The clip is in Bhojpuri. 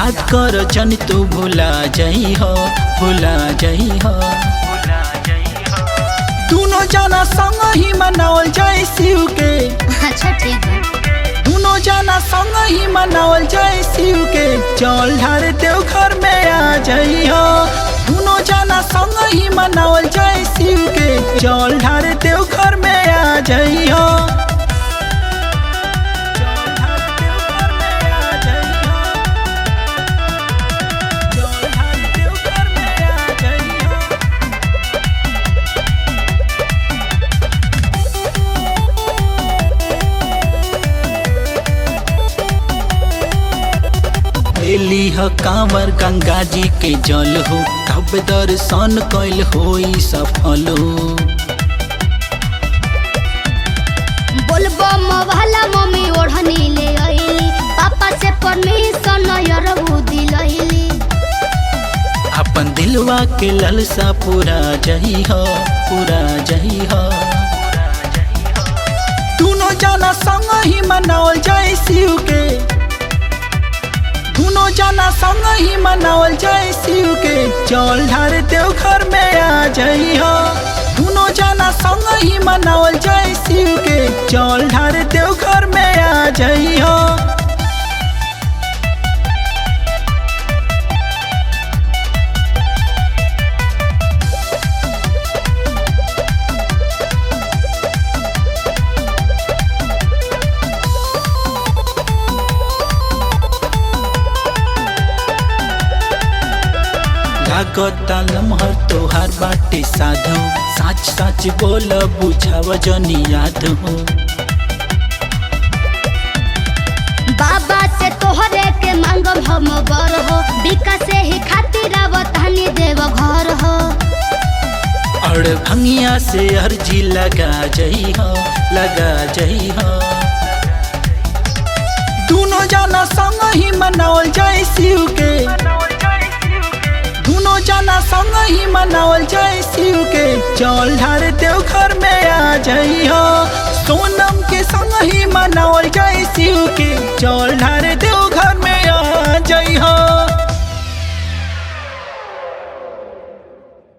याद कर जन तू भुला जाई हो, भुला जाई हो। दोनों जना संग ही मनावल जाए शिव के। अच्छा ठीक है। दोनों जना संग ही मनावल जाए शिव के। जल ढार देव घर में आ जाई हो। दोनों जना संग ही मनावल जाए शिव के। जल ढार देव घर में आ जाई हो। ली ह कांवर गंगा जी के जल हो, तब दर्शन कैल होई सफल हो। बोलबम वाला मम्मी ओढ़नी ले आईली, पापा से परमिशन यरबू दिलैली। अपन दिलवा के ललसा पूरा जही हो, पूरा जही हो। दोनों जना संग ही मनावल जाए शिव के। दोनों जना संग ही मनावल जाए शिव के। जल ढार देव घर में आ जाई हो। दोनों जना संग ही मनावल जाए शिव के। जल ढार देव घर में आ जाई हो। लागता लम्हर तोहार बाटे साधो, सच सच बोल बुझाव जनी याद हो। बाबा से तोहरे के मांगब हम बर हो, बिका से ही खातिर आवतानी देव घर हो। और भंगिया से अर्जी लगा जई हो, लगा जई हो। दोनों जना संग ही मनावल जाए शिव के। दोनों जना संग ही मनावल जाए शिव के। जल ढार देव घर में आ जाई हो। सोनम के संग ही मनावल जाए शिव के।